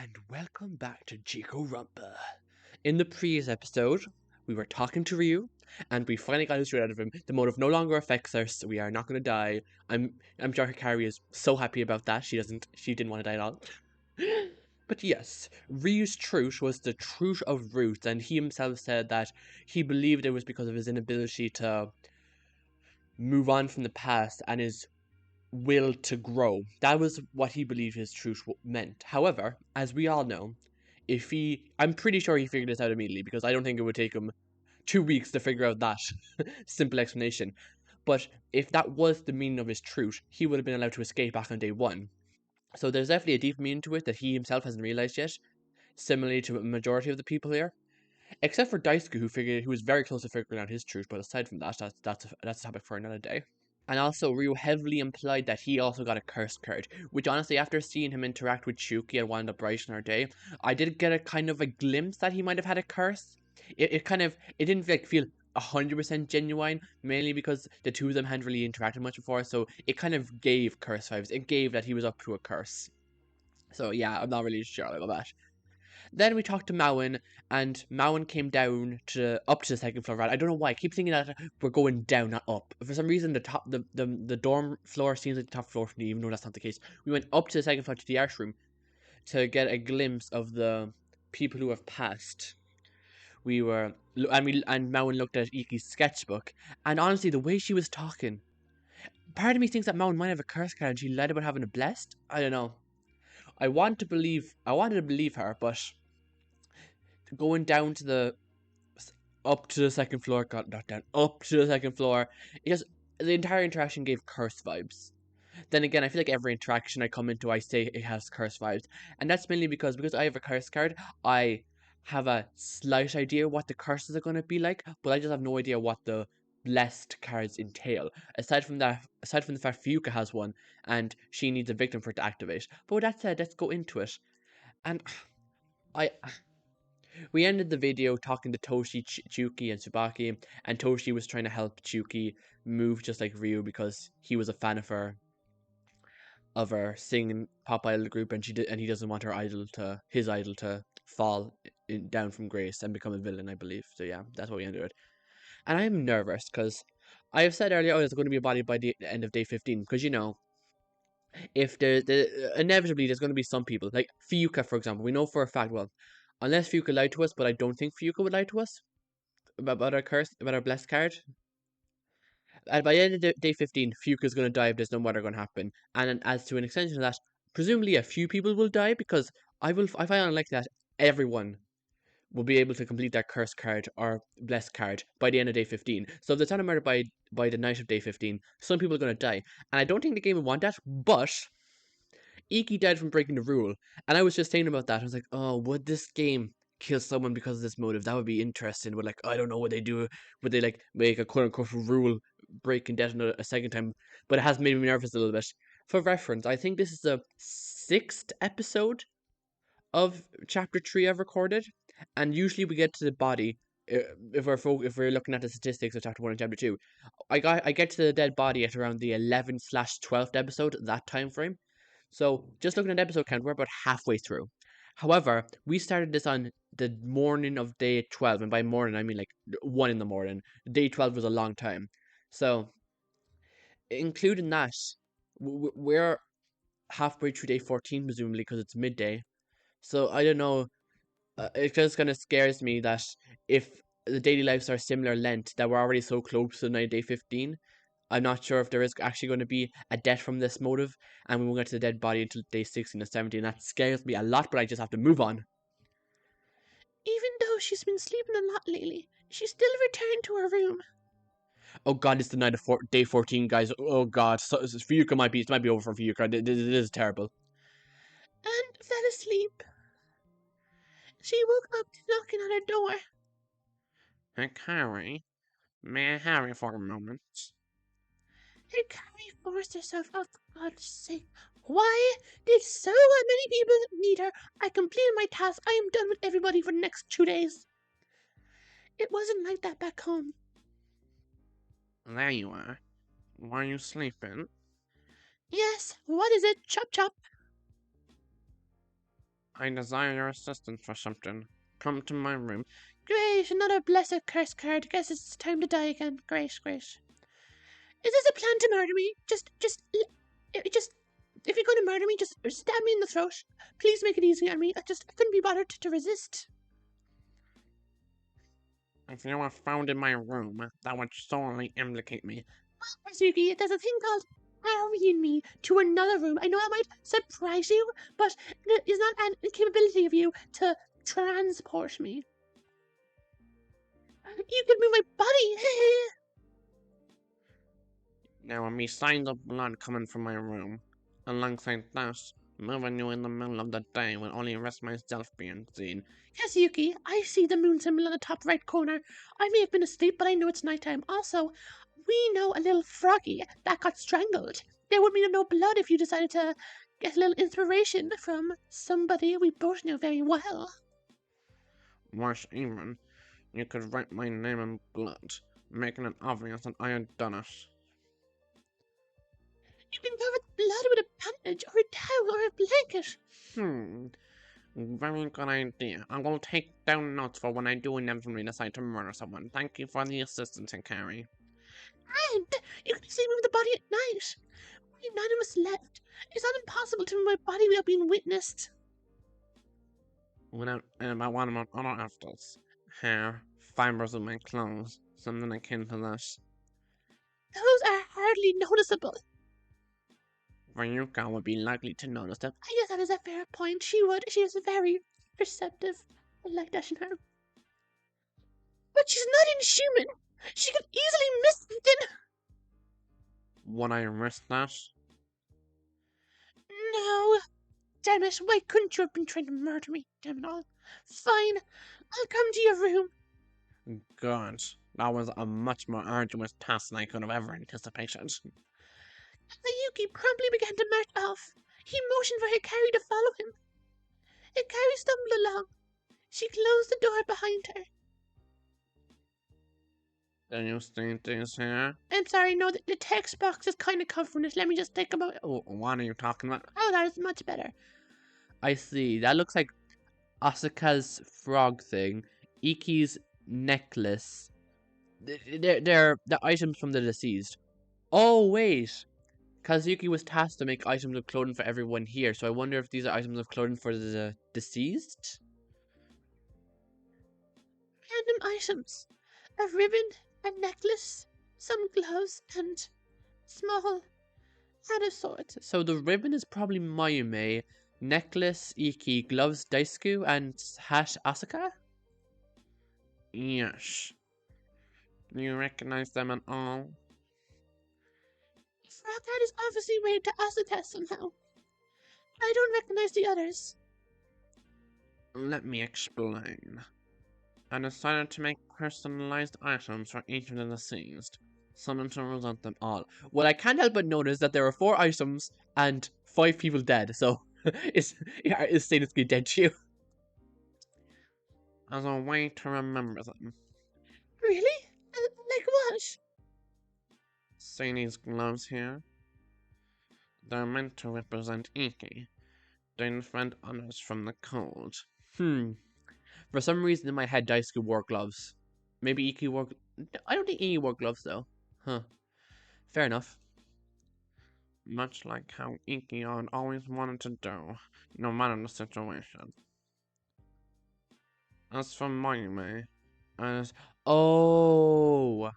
and welcome back to Jikoronpa. In the previous episode, we were talking to Ryu, and we finally got his straight out of him. The motive no longer affects us, so we are not going to die. I'm sure Hikari is so happy about that. She didn't want to die at all. But yes, Ryu's truth was the truth of roots, and he himself said that he believed it was because of his inability to move on from the past and his will to grow. That was what he believed his truth meant. However, as we all know, I'm pretty sure he figured this out immediately, because I don't think it would take him 2 weeks to figure out that simple explanation. But if that was the meaning of his truth, he would have been allowed to escape back on day 1. So there's definitely a deep meaning to it that he himself hasn't realized yet, similarly to a majority of the people here. Except for Daisuke, who was very close to figuring out his truth, but aside from that, that's a topic for another day. And also, Ryu heavily implied that he also got a curse card, which honestly, after seeing him interact with Shuki and wind up brightening our day, I did get a kind of a glimpse that he might have had a curse. It didn't feel 100% genuine, mainly because the two of them hadn't really interacted much before, so it kind of gave curse vibes. It gave that he was up to a curse. So yeah, I'm not really sure about that. Then we talked to Mauen, and Mauen came down up to the second floor. I don't know why. I keep thinking that we're going down, not up. For some reason, the dorm floor seems like the top floor for me, even though that's not the case. We went up to the second floor to the art room to get a glimpse of the people who have passed. And Mauen looked at Iki's sketchbook, and honestly, the way she was talking, part of me thinks that Mauen might have a curse card and she lied about having a blessed. I don't know. I wanted to believe her, but going down to up to the second floor, up to the second floor, the entire interaction gave curse vibes. Then again, I feel like every interaction I come into, I say it has curse vibes, and that's mainly because I have a curse card, I have a slight idea what the curses are going to be like, but I just have no idea what the blessed cards entail. Aside from the fact Fuuka has one, and she needs a victim for it to activate. But with that said, let's go into it. And we ended the video talking to Toshi, Chuki, and Tsubaki, and Toshi was trying to help Chuki move just like Ryu because he was a fan of her singing pop idol group, and he doesn't want his idol to fall down from grace and become a villain, I believe. So yeah, that's what we ended with. And I'm nervous because I have said earlier, there's going to be a body by the end of day 15, because if inevitably there's going to be some people like Fuuka, for example. We know for a fact, well, unless Fuuka lied to us, but I don't think Fuuka would lie to us about our blessed card. And by the end of day 15, Fuuka's going to die if there's no weather going to happen. And as to an extension of that, presumably a few people will die, because I find it unlikely that everyone will be able to complete their curse card or blessed card by the end of day 15. So if it's not a murder by the night of day 15, some people are going to die. And I don't think the game would want that, but Iki died from breaking the rule. And I was just thinking about that. I was like, oh, would this game kill someone because of this motive? That would be interesting. But I don't know what they do. Would they make a quote unquote rule breaking death a second time? But it has made me nervous a little bit. For reference, I think this is the 6th episode of chapter 3 I've recorded, and usually we get to the body if we're looking at the statistics of chapter 1 and chapter 2. I get to the dead body at around the 11/12th episode, that time frame. So just looking at episode count, we're about halfway through. However, we started this on the morning of day 12, and by morning I mean 1 in the morning. Day 12 was a long time. So including that, we're halfway through day 14 presumably, because it's midday. So I don't know. It just kind of scares me that if the daily lives are similar length, that we're already so close to night day 15. I'm not sure if there is actually going to be a death from this motive, and we won't get to the dead body until day 16 or 17. That scares me a lot, but I just have to move on. Even though she's been sleeping a lot lately, she still returned to her room. Oh god, it's the night of day 14, guys. Oh god, Fuuka it might be over for Fuuka. This is terrible. And fell asleep. She woke up to knocking on her door. Hikari, may I have you for a moment? Hikari forced herself out, for God's sake. Why did so many people need her? I completed my task. I am done with everybody for the next 2 days. It wasn't like that back home. There you are. Were you sleeping? Yes, what is it? Chop chop. I desire your assistance for something. Come to my room. Great, another blessed curse card. Guess it's time to die again. Great, great. Is this a plan to murder me? If you're going to murder me, just stab me in the throat. Please make it easy on me. I couldn't be bothered to resist. If you were found in my room, that would sorely implicate me. Suki, there's a thing called carrying me to another room. I know that might surprise you, but it is not an incapability of you to transport me. You can move my body. There will be signs of blood coming from my room. Alongside that, moving you in the middle of the day will only risk myself being seen. Kazuyuki, I see the moon symbol in the top right corner. I may have been asleep, but I know it's nighttime. Also, we know a little froggy that got strangled. There would be no blood if you decided to get a little inspiration from somebody we both know very well. Worse even, you could write my name in blood, making it obvious that I had done it. You can cover the blood with a bandage or a towel or a blanket. Very good idea. I will take down notes for when I do inevitably decide to murder someone. Thank you for the assistance, Hikari. And you can easily move the body at night. Only none of us left. It's not impossible to move my body without being witnessed. About what about other evidence? Hair, fibers of my clothes, something akin to this. Those are hardly noticeable. Ryuka would be likely to notice them. I guess that is a fair point. She would. She is very perceptive. I like that in her. But she's not inhuman. She could easily miss something. Would I risk that? No. Damn it. Why couldn't you have been trying to murder me? Damn it all. Fine. I'll come to your room. Good. That was a much more arduous task than I could have ever anticipated. Yuki promptly began to march off. He motioned for Hikari to follow him. Hikari stumbled along. She closed the door behind her. Do you see this here? I'm sorry, no, the text box is kind of covering it. Let me just think about it. Oh, what are you talking about? Oh, that is much better. I see. That looks like Asuka's frog thing, Iki's necklace. They're the items from the deceased. Oh, wait. Kazuki was tasked to make items of clothing for everyone here, so I wonder if these are items of clothing for the deceased? Random items. A ribbon, a necklace, some gloves, and small hat of sorts. So the ribbon is probably Mayume, necklace Iki, gloves Daisuke, and hat Asuka? Yes. Do you recognize them at all? Frog hat is obviously related to Asuka somehow. I don't recognize the others. Let me explain. I decided to make personalized items for each of the deceased, something to represent them all. Well, I can't help but notice that there are 4 items and 5 people dead, so is Seinuke dead to you? As a way to remember them. Really? Like what? See these gloves here? They're meant to represent Iki. They defend others from the cold. For some reason in my head, Daisuke wore gloves. Maybe Iki wore... I don't think Iki wore gloves, though. Huh. Fair enough. Much like how Iki had always wanted to do, no matter the situation. As for Mayume, Oh!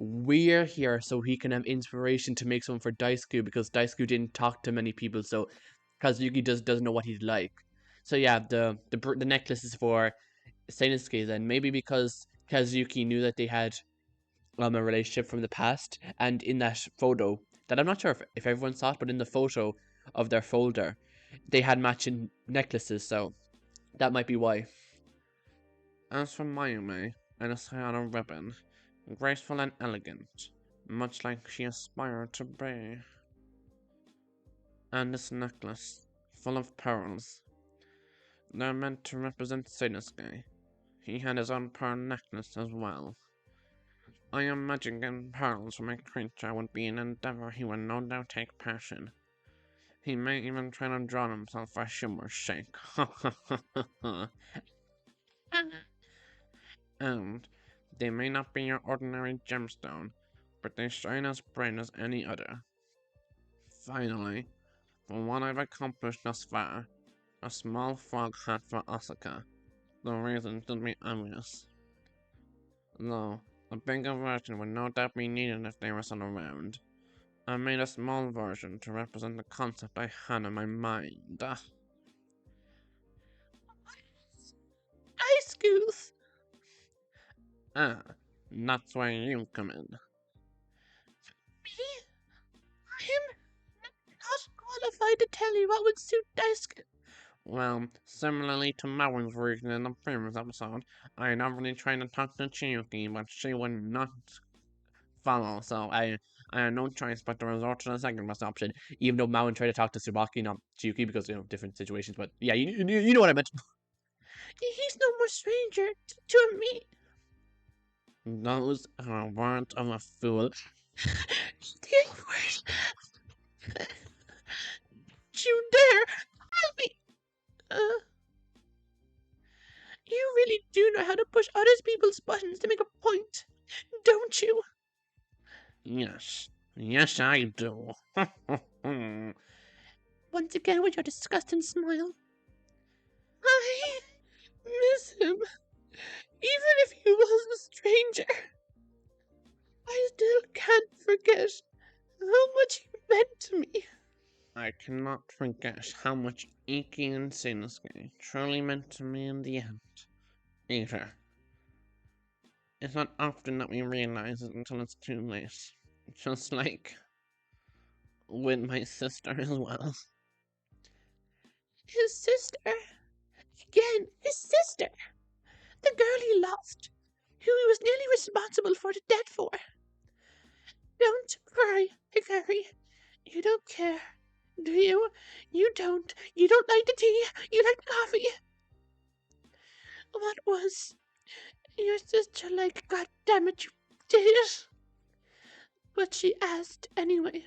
We're here so he can have inspiration to make something for Daisuke, because Daisuke didn't talk to many people, so Kazuki doesn't know what he's like. So yeah, the necklace is for Seinuke then. Maybe because Kazuki knew that they had a relationship from the past, and in that photo, that I'm not sure if everyone saw it, but in the photo of their folder, they had matching necklaces, so that might be why. As for Mayume, I decided a ribbon, graceful and elegant, much like she aspired to be. And this necklace, full of pearls. They're meant to represent Seinuke. He had his own pearl necklace as well. I imagine getting pearls from a creature would be an endeavor he would no doubt take passion. He may even try to drown himself for humor's sake. And they may not be your ordinary gemstone, but they shine as bright as any other. Finally, for what I've accomplished thus far, a small frog hat for Asuka. The reason should be obvious. Though, a bigger version would no doubt be needed if they were still around. I made a small version to represent the concept I had in my mind. Ice Goose! That's where you come in. Me? I'm not qualified to tell you what would suit Daisuke. Well, similarly to Marin's version in the previous episode, I had already tried to talk to Chiyuki, but she would not follow, so I had no choice but to resort to the second best option, even though Mao tried to talk to Tsubaki, not Chiyuki, because, different situations, but yeah, you know what I meant. He's no more stranger to me. Those are words of a fool. The words. You dare help me. You really do know how to push other people's buttons to make a point, don't you? Yes, I do. Once again with your disgusting smile. I miss him. Even if he was a stranger, I still can't forget how much he meant to me. I cannot forget how much Iki and Sinosuke truly meant to me in the end, either. It's not often that we realize it until it's too late. Just like with my sister as well. His sister. Again, his sister. The girl he lost, who he was nearly responsible for the death for. Don't cry, Hikari. You don't care, do you? You don't. You don't like the tea. You like the coffee. What was your sister like? God damn it, you did it. But she asked anyway.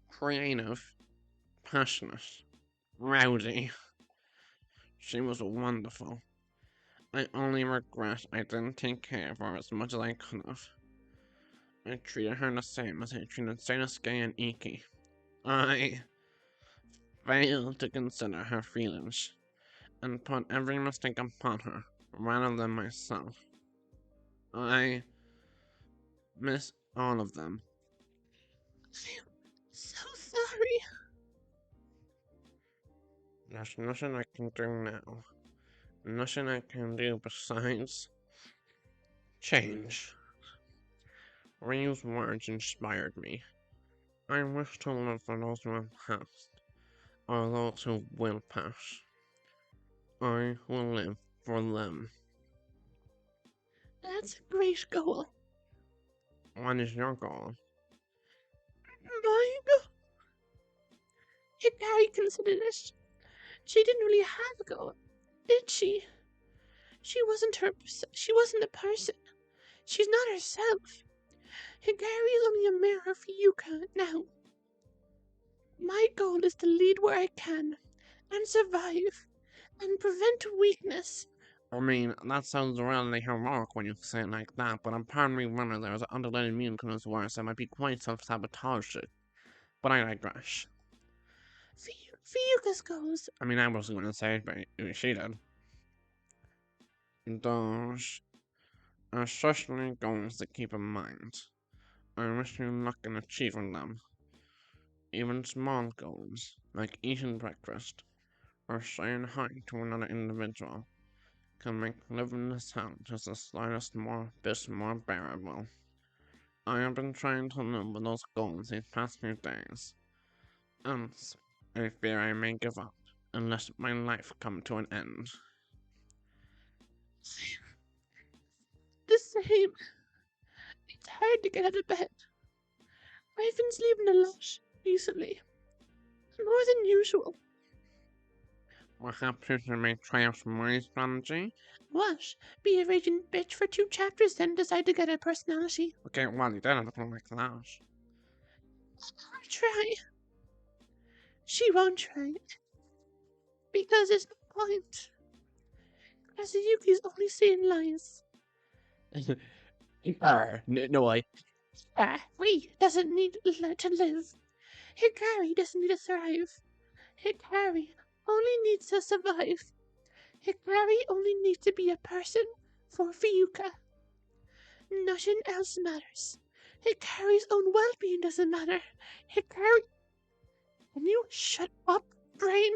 Creative, passionate, rowdy. She was wonderful. I only regret I didn't take care of her as much as I could have. I treated her the same as I treated Sinosuke and Iki. I failed to consider her feelings, and put every mistake upon her, rather than myself. I miss all of them. I'm so sorry. There's nothing I can do now. Nothing I can do besides change. Ryu's words inspired me. I wish to live for those who have passed, or those who will pass. I will live for them. That's a great goal. What is your goal? My goal. Hikari considered it. She didn't really have a goal, did she? She wasn't a person. She's not herself. Hikari is only a mirror for Yuka now. My goal is to lead where I can, and survive, and prevent weakness. I mean, that sounds really heroic when you say it like that, but I'm pardon me whether there is an underlying meaning to those words that might be quite self-sabotaging. But I digress. For Yuka's goals. I mean, I wasn't going to say it, but she did. Those are certainly goals to keep in mind. I wish you luck in achieving them. Even small goals, like eating breakfast, or saying hi to another individual, can make living this town just the slightest bit more bearable. I have been trying to live with those goals these past few days, and I fear I may give up and let my life come to an end. The same. It's hard to get out of bed. I've been sleeping a lot recently. More than usual. Perhaps you should try out my strategy? What? Be a raging bitch for 2 chapters, then decide to get a personality? Okay, well, you don't have to like that. I'll try. She won't try it. Because it's no point. Kazuyuki's only saying lies. No, Ri doesn't need to live. Hikari doesn't need to thrive. Hikari only needs to survive. Hikari only needs to be a person for Fuyuka. Nothing else matters. Hikari's own well-being doesn't matter. Hikari... Can you shut up, brain?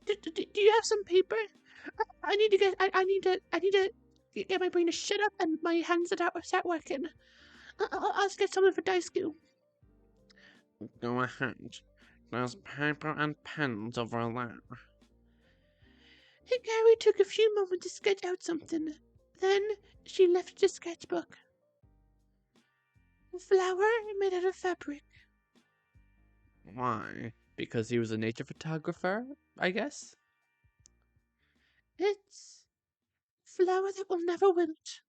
Do you have some paper? I need to get... I need to get my brain to shut up and my hands to start working. I'll get something for Daisuke. Go ahead. There's paper and pens over there. Hikari took a few moments to sketch out something. Then she left the sketchbook. A flower made out of fabric. Why? because he was a nature photographer, I guess. It's a flower that will never wilt.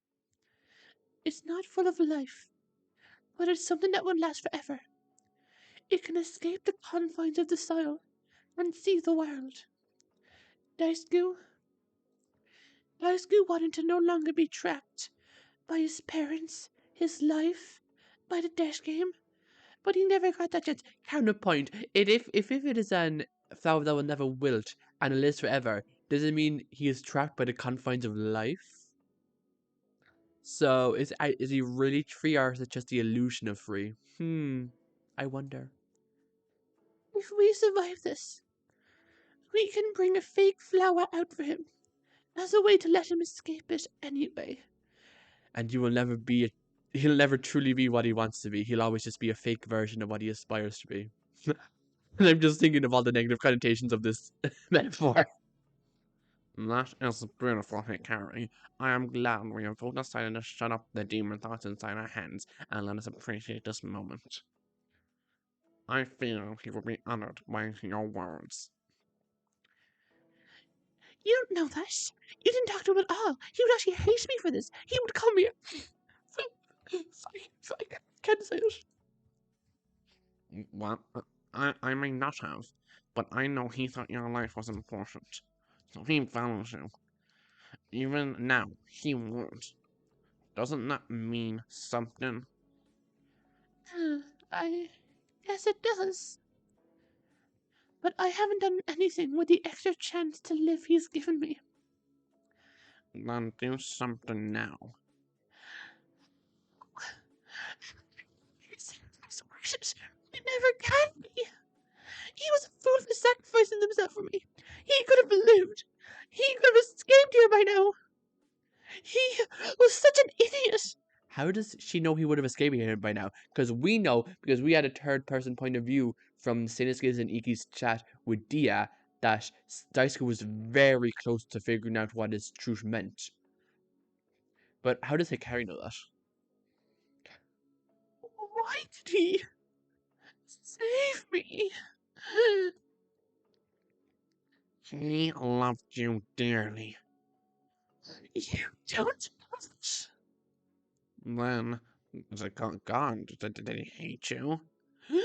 It's not full of life, but it's something that will last forever. It can escape the confines of the soil and see the world. Daisuke wanted to no longer be trapped by his parents, his life, by the dash game, but he never got that chance. Counterpoint: if it is an flower that will never wilt and it lives forever, does it mean he is trapped by the confines of life? So is he really free, or is it just the illusion of free? I wonder. If we survive this, we can bring a fake flower out for him as a way to let him escape it anyway. And you will never be. He'll never truly be what he wants to be. He'll always just be a fake version of what he aspires to be. And I'm just thinking of all the negative connotations of this metaphor. That is beautiful, Hikari. I am glad we have both decided to shut up the demon thoughts inside our heads and let us appreciate this moment. I feel he will be honored by your words. You don't know that. You didn't talk to him at all. He would actually hate me for this. He would come here. I can't say it. Well, I may not have, but I know he thought your life was important. So he values you. Even now, he won't. Doesn't that mean something? I guess it does. But I haven't done anything with the extra chance to live he's given me. Then do something now. It never can be. He was a fool for sacrificing himself for me. He could have lived. He could have escaped here by now. He was such an idiot. How does she know he would have escaped here by now? Because we know, because we had a third-person point of view from Sinosuke's and Iki's chat with Dia, that Daisuke was very close to figuring out what his truth meant. But how does Hikari know that? Why did he save me? He loved you dearly. You don't know this. Then, as a god, did he hate you? He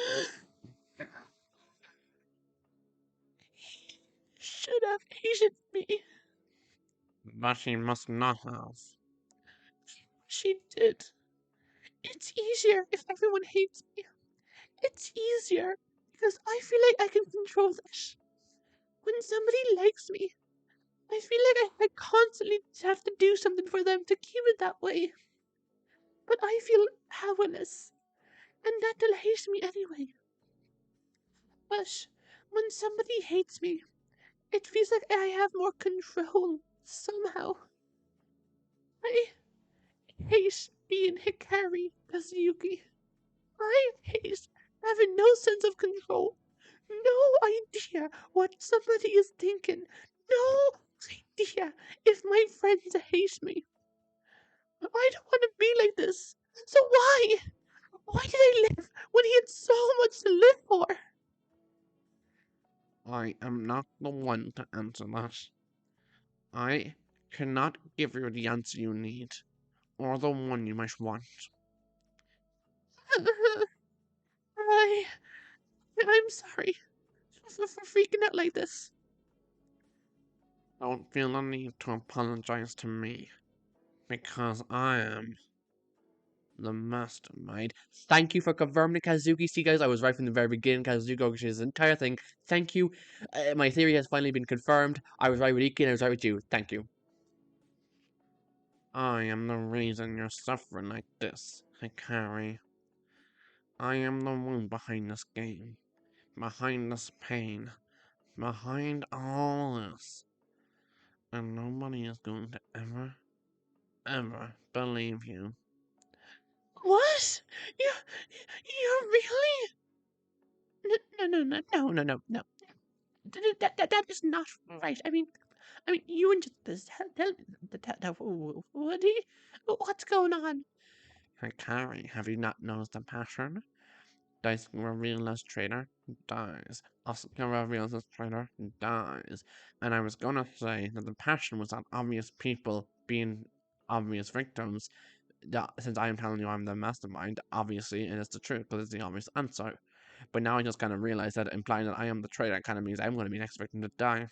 should have hated me. But he must not have. She did. It's easier if everyone hates me. It's easier because I feel like I can control this. When somebody likes me, I feel like I constantly have to do something for them to keep it that way. But I feel powerless, and that they'll hate me anyway. But when somebody hates me, it feels like I have more control somehow. I hate being Hikari Kazuyuki. I hate having no sense of control. No idea what somebody is thinking. No idea if my friends hate me. I don't want to be like this. So why? Why did I live when he had so much to live for? I am not the one to answer that. I cannot give you the answer you need, or the one you might want. I'm sorry. for freaking out like this. Don't feel the need to apologize to me, because I am the mastermind. Thank you for confirming, Kazuki. See, guys, I was right from the very beginning. Kazuki Ogishi's entire thing. Thank you. My theory has finally been confirmed. I was right with Iki and I was right with you. Thank you. I am the reason you're suffering like this, Hikari. I am the one behind this game, behind this pain, behind all this. And nobody is going to ever believe you. What? You really? No. That is not right. I mean, you and this. What? What's going on? Hikari, have you not noticed the pattern? Dice reveals as traitor, dies. Asuka reveals as traitor, dies. And I was gonna say that the passion was that obvious people being obvious victims. That, since I am telling you I'm the mastermind, obviously, and it's the truth because it's the obvious answer. But now I just kind of realized that implying that I am the traitor kind of means I'm going to be the next victim to die.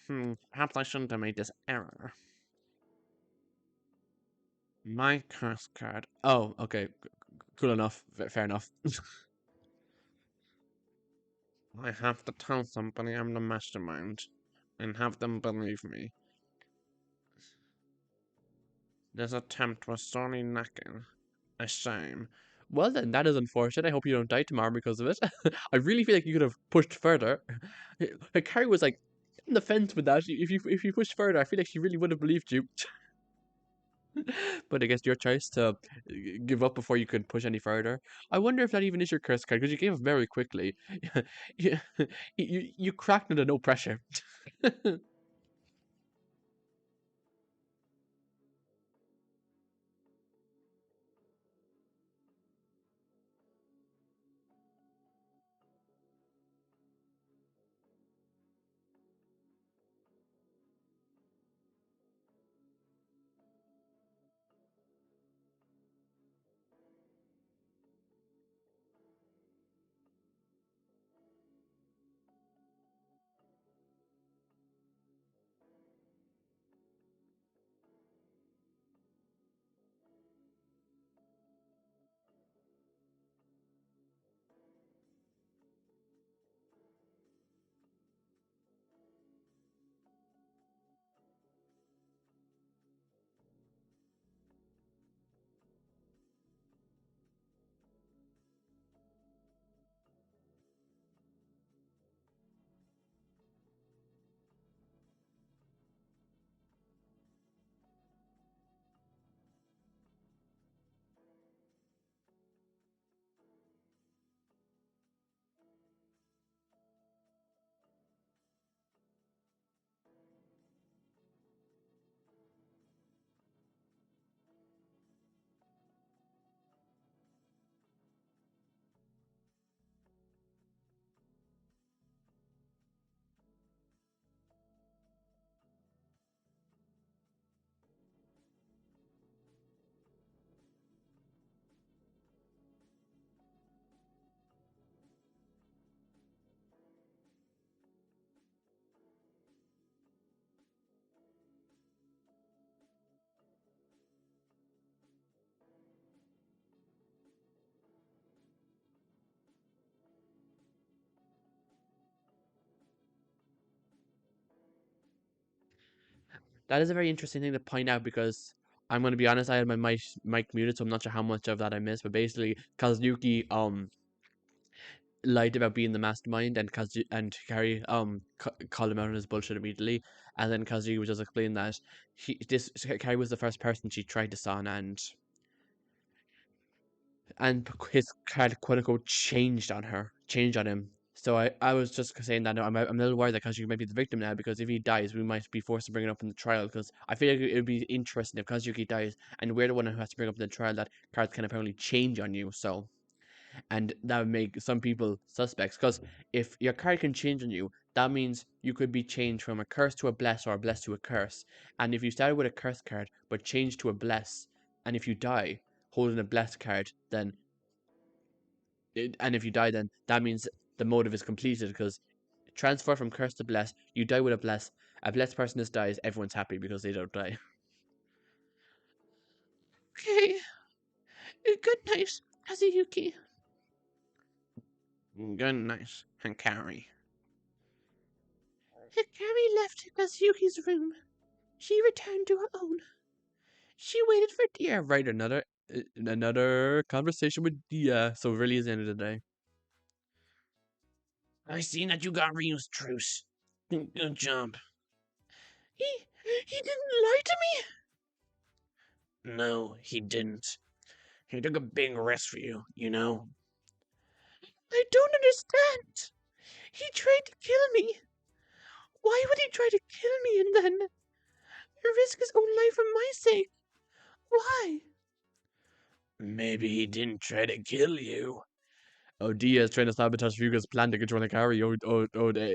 Perhaps I shouldn't have made this error. My curse card. Oh, okay. Cool enough. Fair enough. I have to tell somebody I'm the mastermind and have them believe me. This attempt was sorely lacking. A shame. Well, then, that is unfortunate. I hope you don't die tomorrow because of it. I really feel like you could have pushed further. Carrie was like on the fence with that. If you pushed further, I feel like she really would have believed you. But I guess your choice to give up before you could push any further. I wonder if that even is your curse card because you gave up very quickly. you, you cracked under no pressure. That is a very interesting thing to point out because I'm going to be honest, I had my mic muted, so I'm not sure how much of that I missed. But basically, Kazuki lied about being the mastermind, and Hikari called him out on his bullshit immediately. And then Kazuki was just explaining that Hikari was the first person she tried to son, and his card quote unquote changed on him. So I was just saying that I'm a little worried that Kazuki might be the victim now because if he dies, we might be forced to bring it up in the trial. Because I feel like it would be interesting if Kazuki dies and we're the one who has to bring up in the trial that cards can apparently change on you. So, and that would make some people suspects because if your card can change on you, that means you could be changed from a curse to a bless or a bless to a curse. And if you started with a curse card but changed to a bless, and if you die holding a bless card, and if you die, then that means the motive is completed because Transfer from curse to bless. You die with a bless. A blessed person just dies. Everyone's happy because they don't die. Okay. Good night, Kazuyuki. Good night, Hikari. Hikari left Kazuyuki's room. She returned to her own. She waited for Yeah, right. Another conversation with Dia. So it really is the end of the day. I seen that you got Ryu's truce. Good job. He didn't lie to me. No, he didn't. He took a big risk for you, you know? I don't understand. He tried to kill me. Why would he try to kill me and then risk his own life for my sake? Why? Maybe he didn't try to kill you. Oh, Dia is trying to sabotage Ryuga's plan to control Hikari.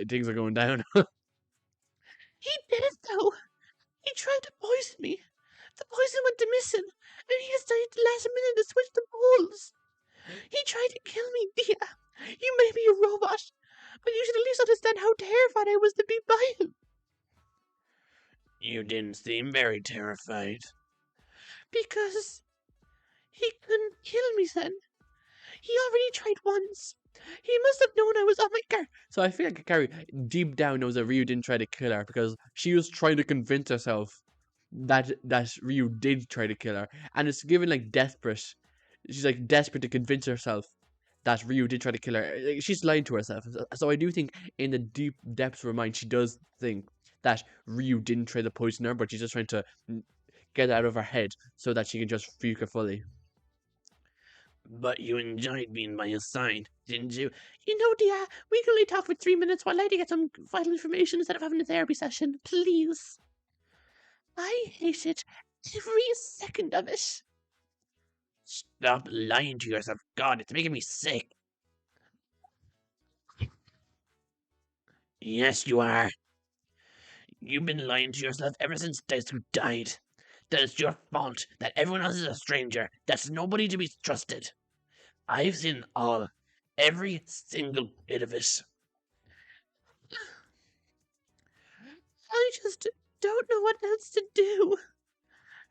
Things are going down. He did it though. He tried to poison me. The poison went missing, and he decided at the last minute to switch the poles. He tried to kill me, Dia. You may be a robot, but you should at least understand how terrified I was to be by him. You didn't seem very terrified. Because he couldn't kill me then. He already tried once. He must have known I was on my guard. So I feel like Hikari deep down knows that Ryu didn't try to kill her because she was trying to convince herself that Ryu did try to kill her, and it's given like desperate. She's like desperate to convince herself that Ryu did try to kill her. She's lying to herself. So I do think in the deep depths of her mind, she does think that Ryu didn't try to poison her, but she's just trying to get it out of her head so that she can just freak her fully. But you enjoyed being by his side, didn't you? You know, Dia, we can only talk for 3 minutes while I get some vital information instead of having a therapy session. Please. I hated every second of it. Stop lying to yourself. God, it's making me sick. Yes, you are. You've been lying to yourself ever since Daisuke died. That it's your fault, that everyone else is a stranger, that's nobody to be trusted. I've seen every single bit of it. I just don't know what else to do.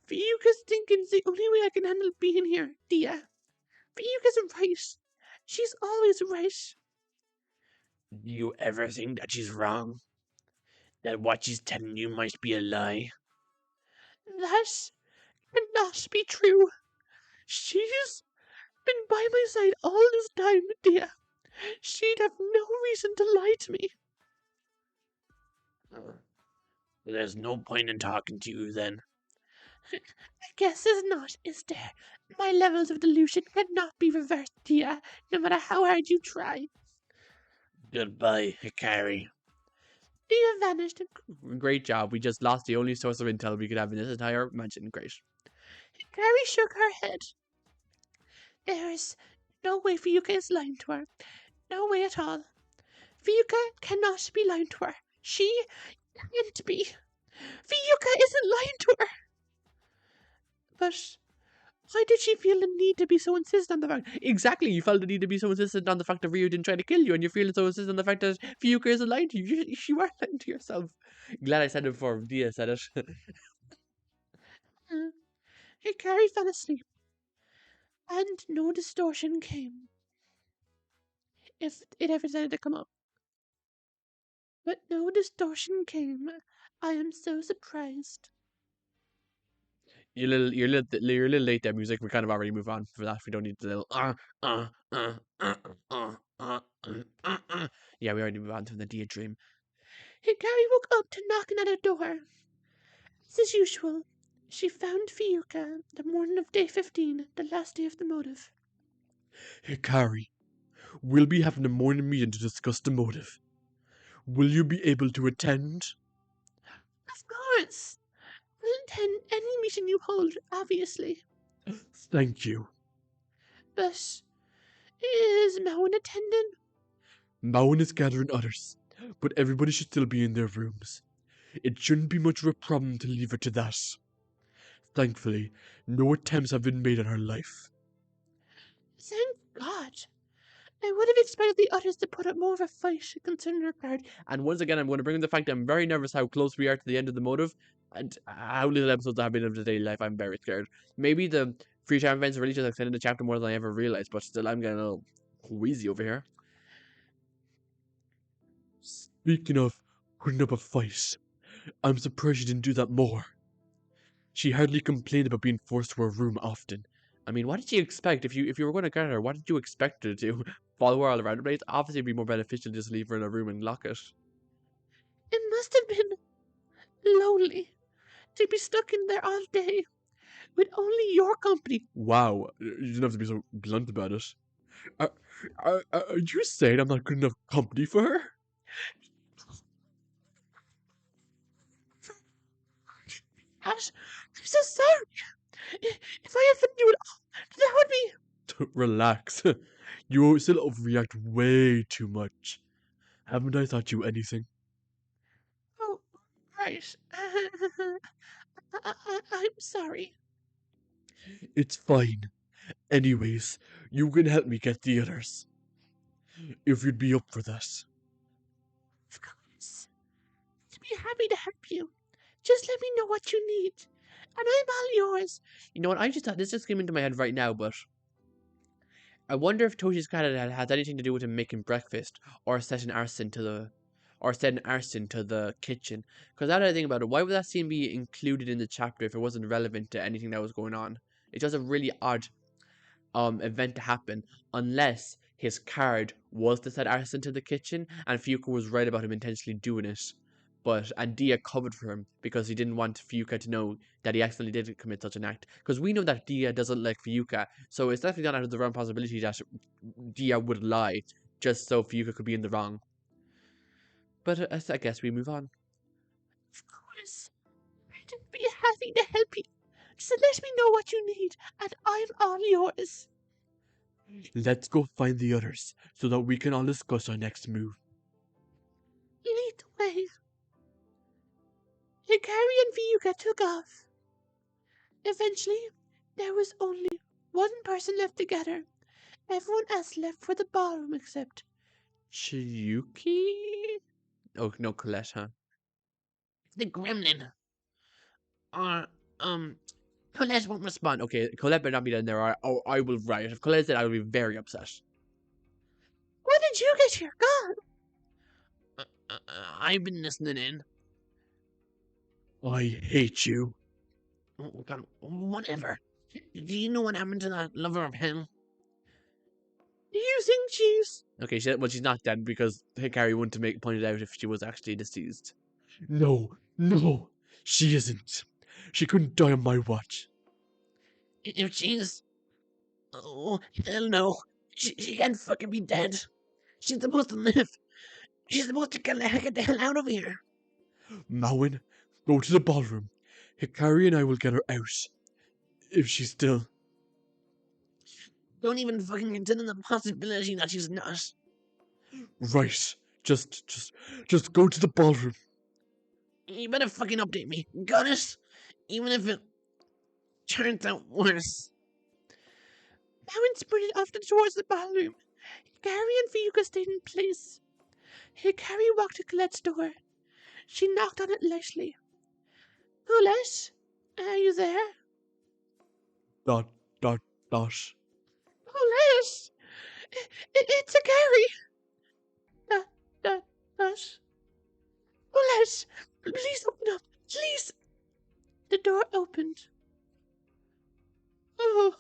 Fiyuka's thinking's the only way I can handle being here, Dia. Fiyuka's right. She's always right. Do you ever think that she's wrong? That what she's telling you might be a lie? That cannot be true. She's been by my side all this time, Dia. She'd have no reason to lie to me. There's no point in talking to you then. I guess there's not, is there? My levels of delusion cannot be reversed, Dia, no matter how hard you try. Goodbye, Hikari. Dia vanished. Great job. We just lost the only source of intel we could have in this entire mansion. Great. Hikari shook her head. There is no way Fiyuka is lying to her. No way at all. Fiyuka cannot be lying to her. She can't be. Fiyuka isn't lying to her. But why did she feel the need to be so insistent on the fact? Exactly, you felt the need to be so insistent on the fact that Ryu didn't try to kill you, and you're feeling so insistent on the fact that Fiyuka isn't lying to you. You are lying to yourself. Glad I said it before Dia said it. Hikari fell asleep, and no distortion came. If it ever decided to come up. But no distortion came. I am so surprised. You're a little late there, music. We kind of already move on for that. We don't need the little Yeah, we already move on to the Dia dream. Hikari woke up to knocking at her door. As usual, she found Fiyuka the morning of day 15, the last day of the motive. Hikari, we'll be having a morning meeting to discuss the motive. Will you be able to attend? Of course. I'll attend any meeting you hold, obviously. Thank you. But is Moen attending? Moen is gathering others, but everybody should still be in their rooms. It shouldn't be much of a problem to leave her to that. Thankfully, no attempts have been made on her life. Thank God. I would have expected the others to put up more of a fight concerning our card. And once again, I'm going to bring in the fact that I'm very nervous how close we are to the end of the motive and how little episodes have been of the daily life. I'm very scared. Maybe the free time events really just extended the chapter more than I ever realized, but still, I'm getting a little queasy over here. Speaking of putting up a fight, I'm surprised she didn't do that more. She hardly complained about being forced to her room often. I mean, what did you expect? If you were going to get her, what did you expect her to do? Follow her all around the place? Obviously, it'd be more beneficial to just leave her in a room and lock it. It must have been lonely to be stuck in there all day with only your company. Wow, you didn't have to be so blunt about it. Are you saying I'm not good enough company for her? Ash, I'm so sorry. If I offended you at all, that would be... Relax. You still overreact way too much. Haven't I taught you anything? Oh, right. I'm sorry. It's fine. Anyways, you can help me get the others. If you'd be up for this. Of course. I'd be happy to help you. Just let me know what you need, and I'm all yours. You know what? I just thought this just came into my head right now, but I wonder if Toshi's cat had anything to do with him making breakfast or setting arson to the kitchen. Because now that I think about it, why would that scene be included in the chapter if it wasn't relevant to anything that was going on? It's just a really odd event to happen unless his card was to set arson to the kitchen and Fuka was right about him intentionally doing it. And Dia covered for him because he didn't want Fuka to know that he accidentally did commit such an act. Because we know that Dia doesn't like Fuka, so it's definitely not out of the realm possibility that Dia would lie just so Fuka could be in the wrong. But I guess we move on. Of course. I'd be happy to help you. Just let me know what you need, and I'm all yours. Let's go find the others so that we can all discuss our next move. Lead the way. Hikari and Vyuga took off. Eventually, there was only one person left together. Everyone else left for the ballroom except Chiyuki? Oh, no, Colette, huh? the gremlin. Colette won't respond. Okay, Colette better not be in there or I will riot. If Colette's dead, I will be very upset. When did you get here? God! I've been listening in. I hate you. Oh, God, whatever. Do you know what happened to that lover of him? Do you think she's... Okay, she's not dead because Hikari wouldn't have pointed out if she was actually deceased. No, she isn't. She couldn't die on my watch. If she's... Oh, hell no. She can't fucking be dead. She's supposed to live. She's supposed to get the hell out of here. Mauen, go to the ballroom. Hikari and I will get her out. If she's still... Don't even fucking consider the possibility that she's not. Right. Just go to the ballroom. You better fucking update me. Got it? Even if it turns out worse. Mauen sprinted off towards the ballroom. Hikari and Vyuga stayed in place. Hikari walked to Colette's door. She knocked on it lightly. Colette, are you there? Dot. Colette! It's Hikari! Dot. Colette, please open up. Please! The door opened. Oh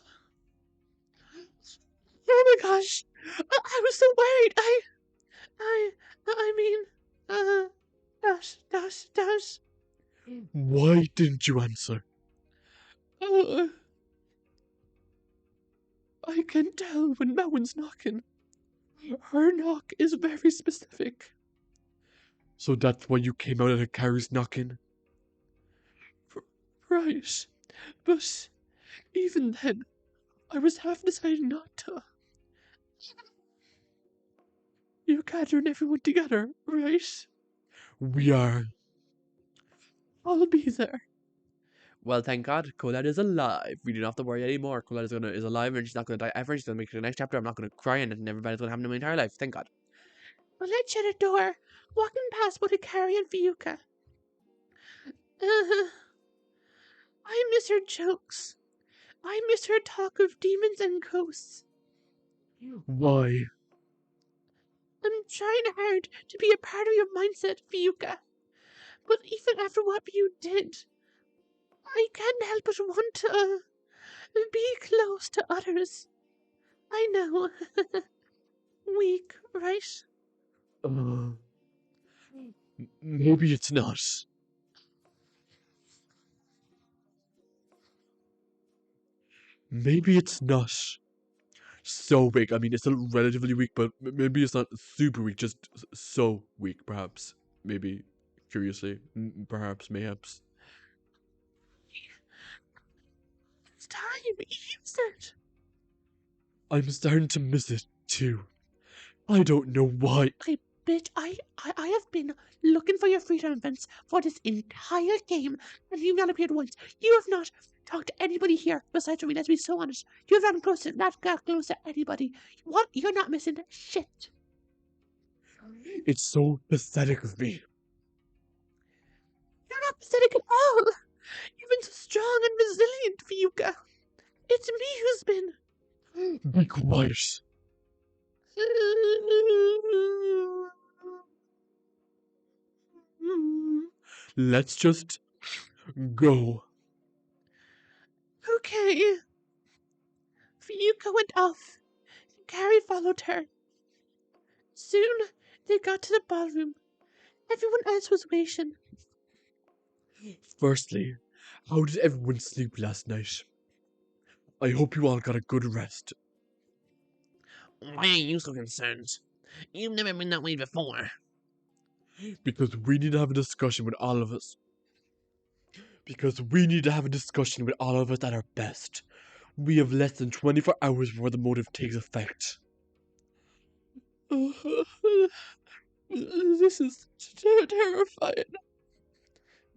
my gosh! I was so worried. I mean, Dash. Why didn't you answer? I can tell when Mauen's knocking. Her knock is very specific. So that's why you came out at Hikari's knocking? Right. But even then, I was half deciding not to. You're gathering everyone together, right? We are. I'll be there. Well, thank God, Colette is alive. We don't have to worry anymore. Colette is alive and she's not gonna die ever. She's gonna make it to the next chapter. I'm not gonna cry and never bad is gonna happen in my entire life. Thank God. Well, let's shut a door. Walking past both Hikari and Fiyuka. I miss her jokes. I miss her talk of demons and ghosts. Why? I'm trying hard to be a part of your mindset, Fiyuka. But even after what you did, I can't help but want to be close to others. I know. Weak, right? Maybe it's not. Maybe it's not so weak. I mean, it's still relatively weak, but maybe it's not super weak, just so weak, perhaps. Maybe, curiously, perhaps, mayhaps. It's time you used it. I'm starting to miss it, too. I don't know why. Bitch, I have been looking for your freedom events for this entire game, and you've not appeared once. You have not talked to anybody here besides me. Let's be so honest. You have not got close to anybody. What? You're not missing shit. It's so pathetic of me. You're not pathetic at all. You've been so strong and resilient, Fiyuka. It's me who's been. Be quiet. Let's just go. Okay. Fiyuka went off. Carrie followed her. Soon they got to the ballroom. Everyone else was waiting. Firstly, how did everyone sleep last night? I hope you all got a good rest. Why are you so concerned? You've never been that way before. Because we need to have a discussion with all of us. Because we need to have a discussion with all of us at our best. We have less than 24 hours before the motive takes effect. This is terrifying.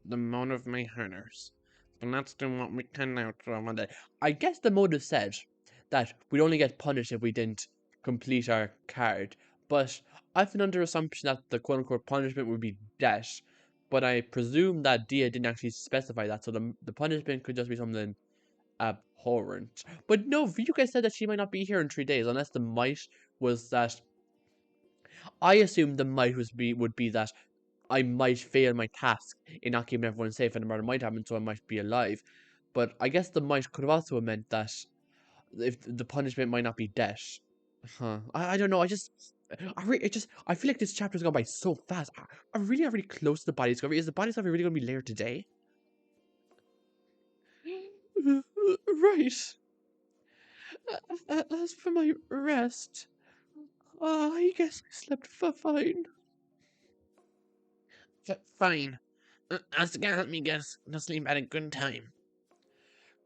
The motive may hurt us, but let's do what we can now to avoid it. I guess the motive said that we'd only get punished if we didn't complete our card, but I've been under assumption that the quote-unquote punishment would be death, but I presume that Dia didn't actually specify that, so the punishment could just be something abhorrent. But no, you guys said that she might not be here in 3 days, unless the might was that... I assumed the might would be that I might fail my task in not keeping everyone safe and the murder might happen, so I might be alive. But I guess the might could have also meant that if the punishment might not be death. I don't know. I feel like this chapter's gone by so fast. I'm really already close to the body discovery. Is the body discovery really gonna be later today? Right. As for my rest, I guess I slept fine. Fine. That's gonna help me get to sleep at a good time.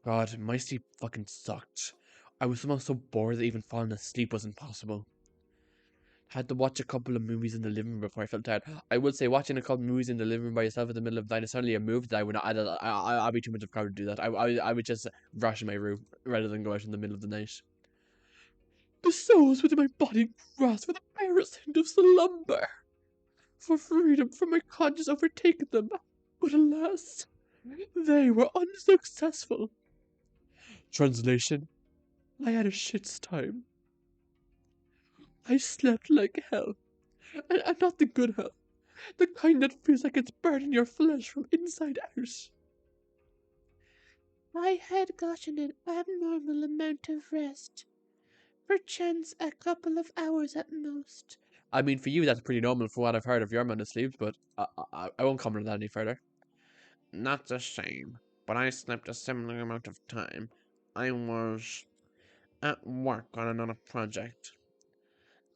God, my sleep fucking sucked. I was somehow so bored that even falling asleep wasn't possible. Had to watch a couple of movies in the living room before I felt tired. I would say watching a couple of movies in the living room by yourself in the middle of the night is certainly a move that I would not. I'd be too much of a crowd to do that. I would just rush in my room rather than go out in the middle of the night. The souls within my body grasp for the barest hint of slumber, for freedom from my conscience overtaken them. But alas, they were unsuccessful. Translation: I had a shit's time. I slept like hell, and not the good hell, the kind that feels like it's burning your flesh from inside out. I had gotten an abnormal amount of rest. Perchance a couple of hours at most. I mean, for you, that's pretty normal for what I've heard of your amount of sleep, but I won't comment on that any further. Not the same, but I slept a similar amount of time. I was at work on another project.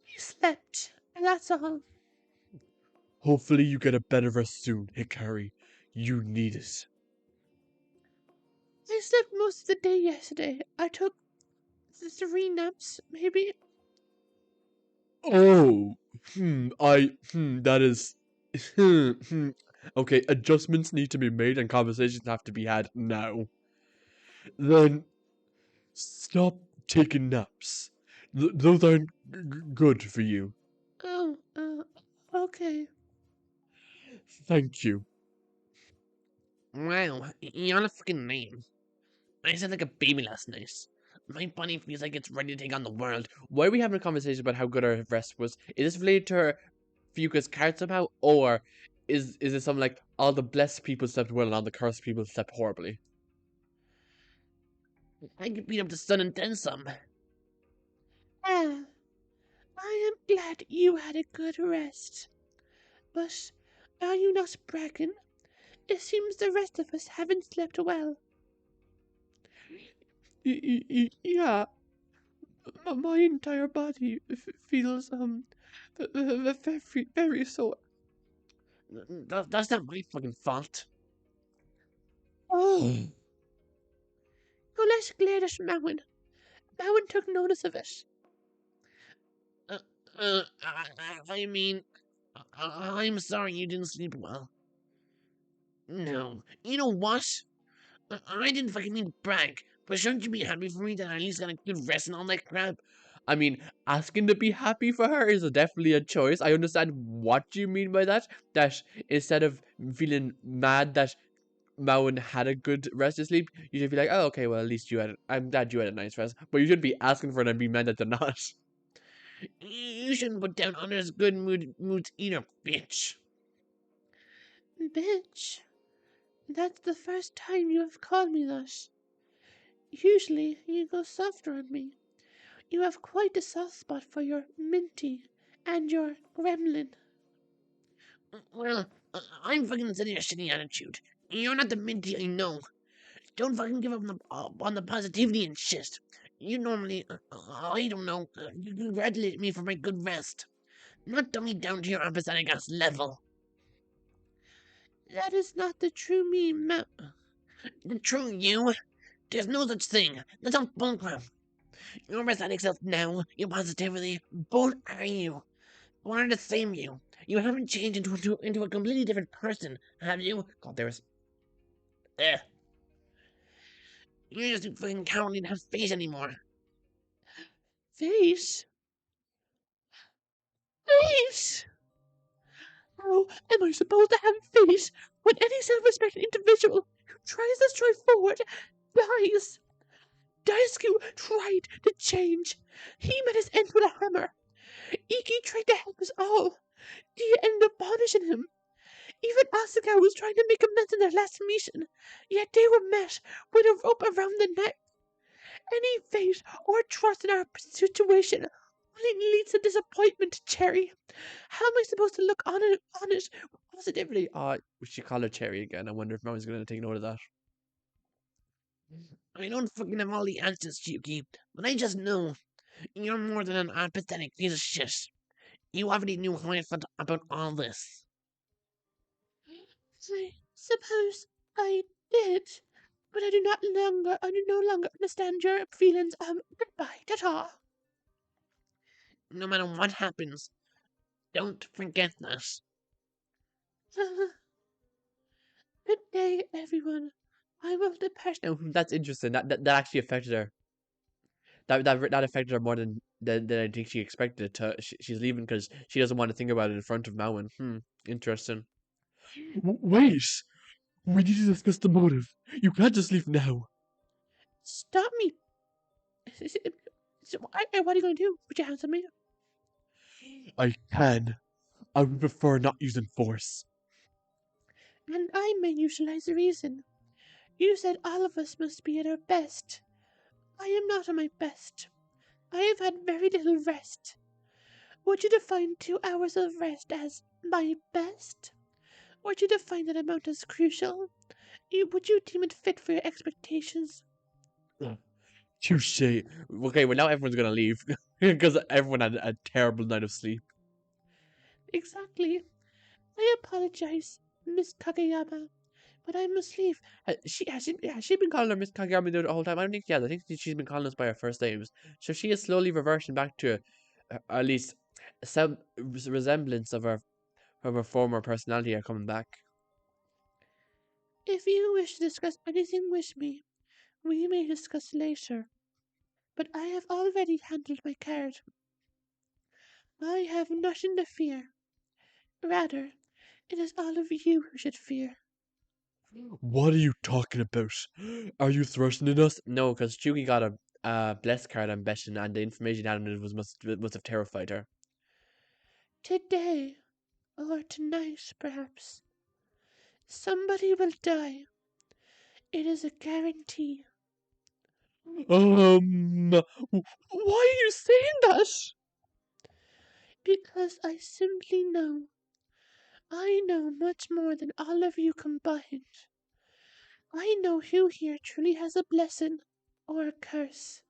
You slept, and that's all. Hopefully you get a better rest soon, Hikari. You need it. I slept most of the day yesterday. I took 3 naps, maybe. Oh, that is, Okay, adjustments need to be made and conversations have to be had now. Then stop taking naps. Those aren't good for you. Oh, okay. Thank you. Wow, you're on a freaking name. I sound like a baby last night. My body feels like it's ready to take on the world. Why are we having a conversation about how good our rest was? Is this related to her Fuca's card somehow? Or is it something like all the blessed people slept well and all the cursed people slept horribly? I could beat up the sun and then some. Ah, I am glad you had a good rest. But are you not bragging? It seems the rest of us haven't slept well. Yeah, my entire body feels very sore. That's not my fucking fault. Oh. No less glad at Mowen. Mowen took notice of it. Uh, I mean, I'm sorry you didn't sleep well. No, you know what? I didn't fucking mean to brag, but shouldn't you be happy for me that I at least got a good rest and all that crap? I mean, asking to be happy for her is definitely a choice. I understand what you mean by that. That instead of feeling mad that Mowen had a good rest of sleep, you should be like, oh, okay, well, at least you had. I'm glad you had a nice rest. But you shouldn't be asking for it and be mad that they're not. You shouldn't put down others' good moods either, bitch. Bitch, that's the first time you have called me that. Usually you go softer on me. You have quite a soft spot for your Minty and your Gremlin. Well, I'm fucking setting a shitty attitude. You're not the minty I know. Don't fucking give up on the positivity and shit. You normally, I don't know, you congratulate me for my good rest. Not dumb me down to your apathetic ass level. That is not the true me, The true you? There's no such thing. That's all bullcrap. Your aesthetic self now, your positivity, both are you. Both are the same you. You haven't changed into a completely different person, have you? God, there's. Ugh. You're just too fucking cowardly to have face anymore. face. Face! How am I supposed to have face when any self-respecting individual who tries to strive forward dies? Daisuke tried to change. He met his end with a hammer. Iki tried to help us all. Dia ended up punishing him. Even Asuka was trying to make amends in their last mission, yet they were met with a rope around the neck. Any faith or trust in our situation only leads to disappointment, Cherry. How am I supposed to look on it positively? We should call her Cherry again. I wonder if Mowen's going to take note of that. I don't fucking have all the answers, Yuki, but I just know you're more than an apathetic piece of shit. You already knew how I felt about all this. I suppose I did, but I do no longer understand your feelings. Goodbye, ta-ta. No matter what happens, don't forget this. Good day, everyone. I will depart. Oh, that's interesting. That actually affected her. That affected her more than I think she expected it to. She's leaving because she doesn't want to think about it in front of Mowen. Interesting. Wait! We need to discuss the motive. You can't just leave now. Stop me. What are you going to do? Put your hands on me? I can. I would prefer not using force. And I may utilize the reason. You said all of us must be at our best. I am not at my best. I have had very little rest. Would you define 2 hours of rest as my best? Would you define that amount as crucial? Would you deem it fit for your expectations? Touche. Okay, well now everyone's gonna leave because everyone had a terrible night of sleep. Exactly. I apologize, Miss Kageyama, but I must leave. Has she been calling her Miss Kagami the whole time? I don't think she has. I think she's been calling us by our first names. So she is slowly reverting back to at least some resemblance of her former personality are coming back. If you wish to discuss anything with me, we may discuss later. But I have already handled my card. I have nothing to fear. Rather, it is all of you who should fear. What are you talking about? Are you threatening us? No, because Chuki got a blessed card, I'm betting, and the information out of it must have terrified her. Today, or tonight, perhaps, somebody will die. It is a guarantee. Why are you saying that? Because I simply know. I know much more than all of you combined. I know who here truly has a blessing or a curse.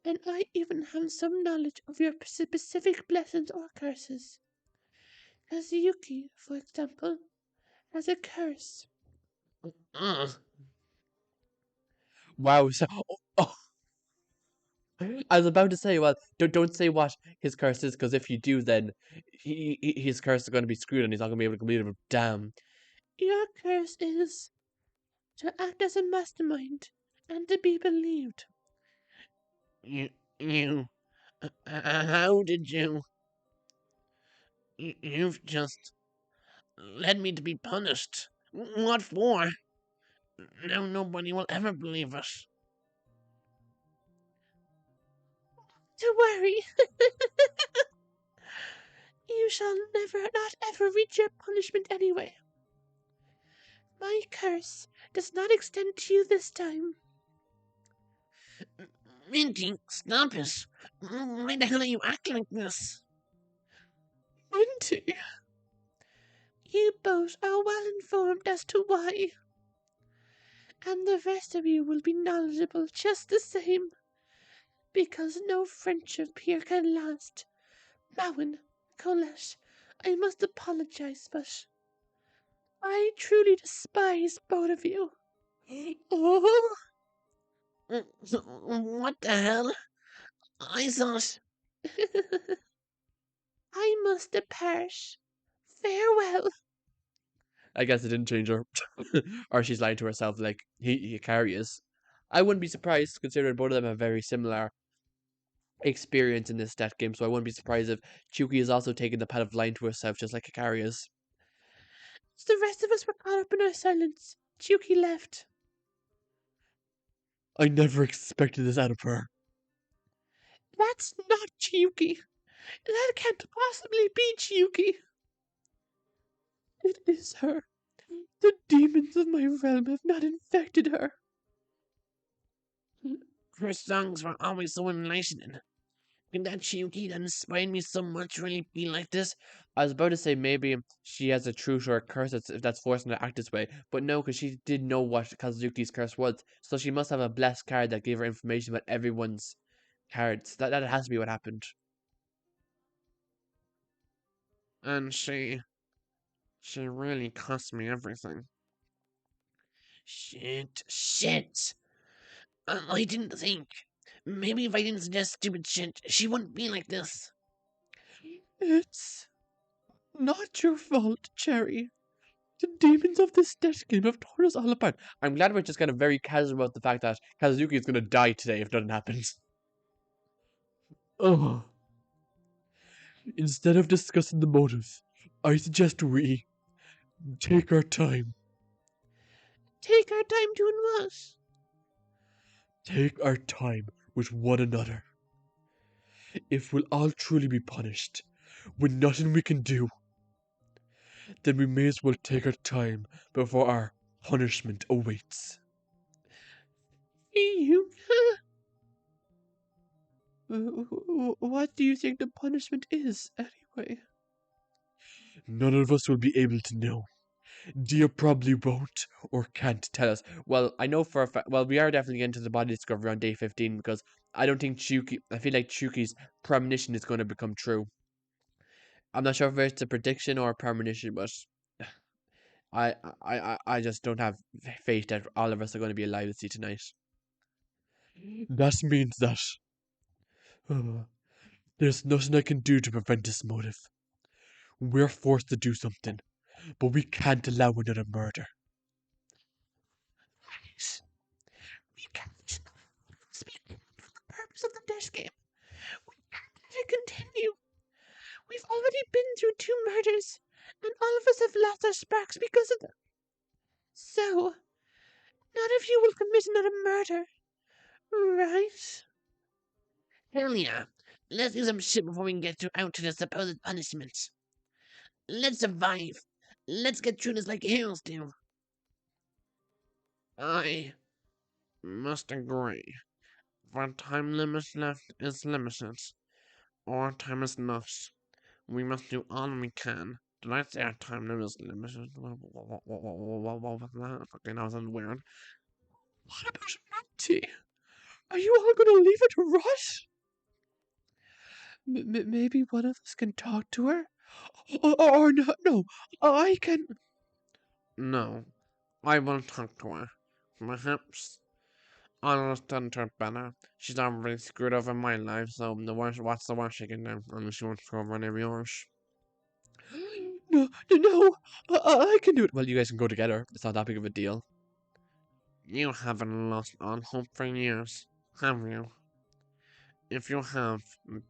And I even have some knowledge of your specific blessings or curses. Kazuyuki, for example, has a curse. Ugh. Wow, so, oh, I was about to say, well, don't say what his curse is, because if you do, then his curse is going to be screwed and he's not going to be able to complete it. Damn. Your curse is to act as a mastermind and to be believed. You, how did you? You've just led me to be punished. What for? Now nobody will ever believe us. To worry, you shall never, not ever reach your punishment anyway. My curse does not extend to you this time. Minty, stop it. Why the hell are you acting like this? Minty, you both are well informed as to why. And the rest of you will be knowledgeable just the same. Because no friendship here can last. Mowen, Colette, I must apologize, but I truly despise both of you. Oh, What the hell? I thought. I must depart. Farewell. I guess it didn't change her. Or she's lying to herself like he carry is. I wouldn't be surprised, considering both of them have very similar experience in this stat game, so I wouldn't be surprised if Chuki is also taking the path of lying to herself, just like Hikari is. The rest of us were caught up in our silence. Chuki left. I never expected this out of her. That's not Chuki. That can't possibly be Chuki. It is her. The demons of my realm have not infected her. Her songs were always so enlightening. Can that Chiyuki that inspired me so much really be like this? I was about to say maybe she has a truce or a curse that's forcing her to act this way, but no, because she did know what Kazuki's curse was, so she must have a blessed card that gave her information about everyone's cards. That has to be what happened. And she really cost me everything. Shit. I didn't think. Maybe if I didn't suggest stupid shit, she wouldn't be like this. It's not your fault, Cherry. The demons of this death game have torn us all apart. I'm glad we're just kind of very casual about the fact that Kazuki is going to die today if nothing happens. Oh. Instead of discussing the motive, I suggest we take our time. Take our time doing what? Take our time with one another. If we'll all truly be punished, with nothing we can do, then we may as well take our time before our punishment awaits. You. What do you think the punishment is, anyway? None of us will be able to know. Dia probably won't or can't tell us. Well, I know for a fact. Well, we are definitely getting to the body discovery on day 15 because I don't think Chuki. I feel like Chuki's premonition is going to become true. I'm not sure if it's a prediction or a premonition, but I just don't have faith that all of us are going to be alive to see tonight. That means that there's nothing I can do to prevent this motive. We're forced to do something, but we can't allow another murder. through 2 murders, and all of us have lost our sparks because of them. So, none of you will commit another murder, right? Hell yeah. Let's do some shit before we get out to the supposed punishment. Let's survive. Let's get through this like heroes do. I must agree. What time limit left is limited. Our time is not. We must do all we can. Did I say our time limit is limited? What was that? Okay, that was weird. What about Minty? Are you all gonna leave her to rot? Maybe one of us can talk to her? Or no, I can... No, I will talk to her. Perhaps I'll understand her better. She's already screwed over my life, so what's the worst she can do? Unless she wants to screw over any of yours. No, I can do it. Well, you guys can go together. It's not that big of a deal. You haven't lost all hope for years, have you? If you have,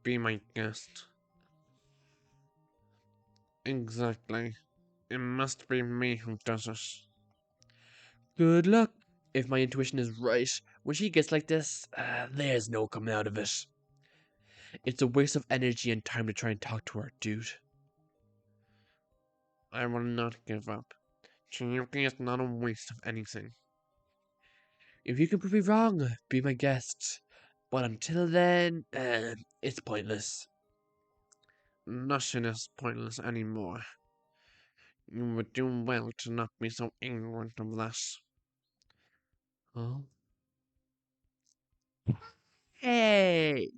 be my guest. Exactly. It must be me who does it. Good luck. If my intuition is right, when she gets like this, there's no coming out of it. It's a waste of energy and time to try and talk to her, dude. I will not give up. Chiyuki is not a waste of anything. If you can prove me wrong, be my guest. But until then, it's pointless. Nothing is pointless anymore. You would do well to not be so ignorant of this. Oh. Hey!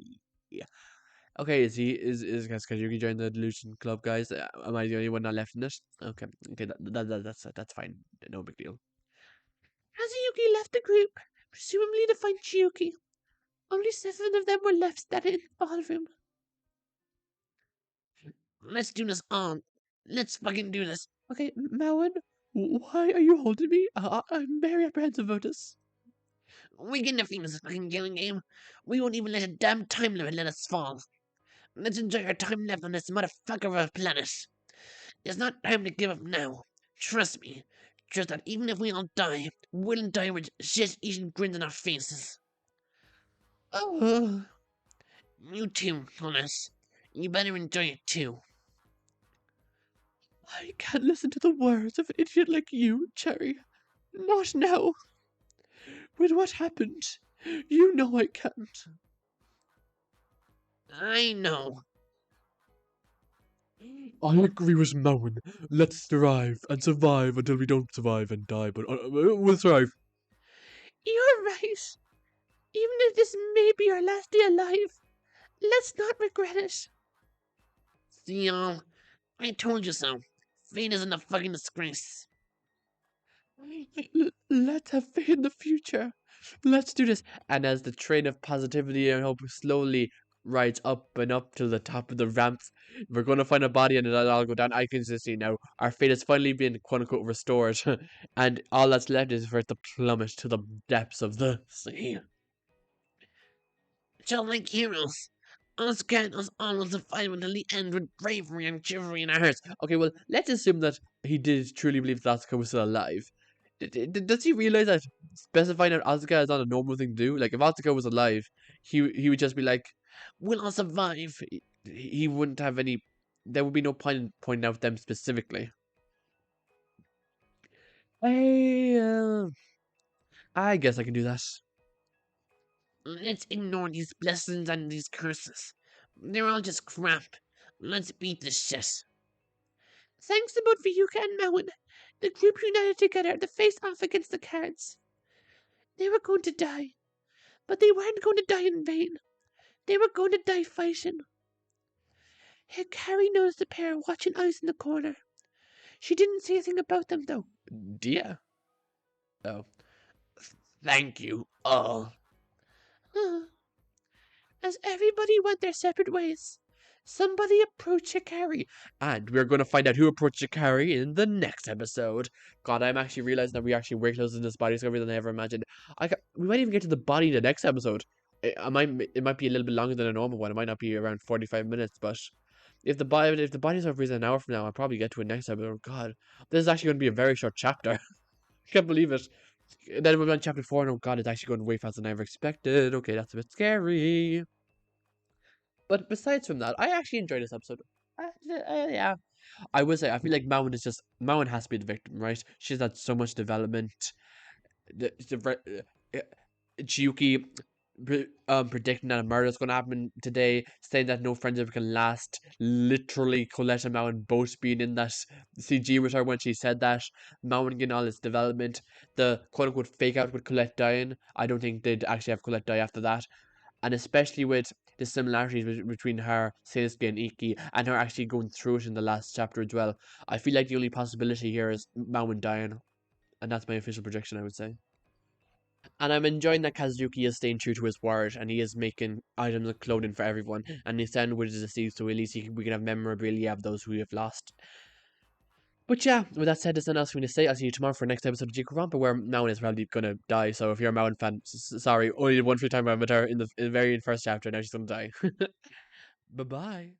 Okay, is Kazuyuki join the Delusion Club, guys? Am I the only one not left in it? Okay, that's fine. No big deal. Kazuyuki left the group, presumably to find Chiyuki. Only 7 of them were left standing in the ballroom. Let's do this on. Let's fucking do this. Okay, Mauen, why are you holding me? I'm very apprehensive about this. We can defeat this fucking killing game. We won't even let a damn time limit let us fall. Let's enjoy our time left on this motherfucker of a planet. It's not time to give up now. Trust me. Trust that even if we all die, we'll die with shit-eating grins on our faces. Oh. You too, Connors. You better enjoy it too. I can't listen to the words of an idiot like you, Cherry. Not now. With what happened, you know I can't. I know. I agree with Moen. Let's thrive and survive until we don't survive and die, but we'll thrive. You're right. Even if this may be our last day alive, let's not regret it. See y'all? I told you so. Fate isn't a fucking disgrace. Let's have faith in the future. Let's do this. And as the train of positivity and hope slowly rides up and up to the top of the ramps, we're going to find a body and it'll all go down. I can just see now our fate has finally been quote unquote restored, and all that's left is for it to plummet to the depths of the sea. Just like heroes. Us can us all survive until the end with bravery and chivalry in our hearts. Okay, well, let's assume that he did truly believe that Asuka was still alive. Does he realize that specifying that Asuka is not a normal thing to do? Like, if Asuka was alive, he would just be like, We'll all survive. he wouldn't have any. There would be no point in pointing out them specifically. I guess I can do that. Let's ignore these blessings and these curses. They're all just crap. Let's beat this shit. Thanks to both Vyuka and Mauen, the group united together to face off against the cards. They were going to die, but they weren't going to die in vain. They were going to die fighting. Hikari noticed the pair watching eyes in the corner. She didn't say anything about them, though. Dear. Oh. Thank you all. As everybody went their separate ways, somebody approached Hikari. And we're going to find out who approached Shikari in the next episode. God, I'm actually realizing that we actually way closer to this body discovery than I ever imagined. We might even get to the body in the next episode. It might be a little bit longer than a normal one. It might not be around 45 minutes, but If the body's are freezing an hour from now, I'll probably get to it next episode. Oh god, this is actually going to be a very short chapter. I can't believe it. Then we're on chapter 4, and oh god, it's actually going way faster than I ever expected. Okay, that's a bit scary. But besides from that, I actually enjoyed this episode. Yeah, I would say I feel like Mauen has to be the victim, right? She's had so much development. Chiyuki predicting that a murder is going to happen today, saying that no friendship can last. Literally, Colette and Mauen both being in that CG with her when she said that. Mauen getting all its development. The quote unquote fake out with Colette dying. I don't think they'd actually have Colette die after that. And especially with the similarities between her, Seisuke, and Iki, and her actually going through it in the last chapter as well. I feel like the only possibility here is Mauen dying. And that's my official prediction, I would say. And I'm enjoying that Kazuki is staying true to his word, and he is making items of clothing for everyone, and he's sending with his deceased, so at least we can have memorabilia of those who we have lost. But yeah, with that said, there's nothing else for me to say. I'll see you tomorrow for the next episode of Jikoronpa, where Mauen is probably gonna die, so if you're a Mauen fan, sorry, only one free time with her in the very first chapter, now she's gonna die. Bye-bye.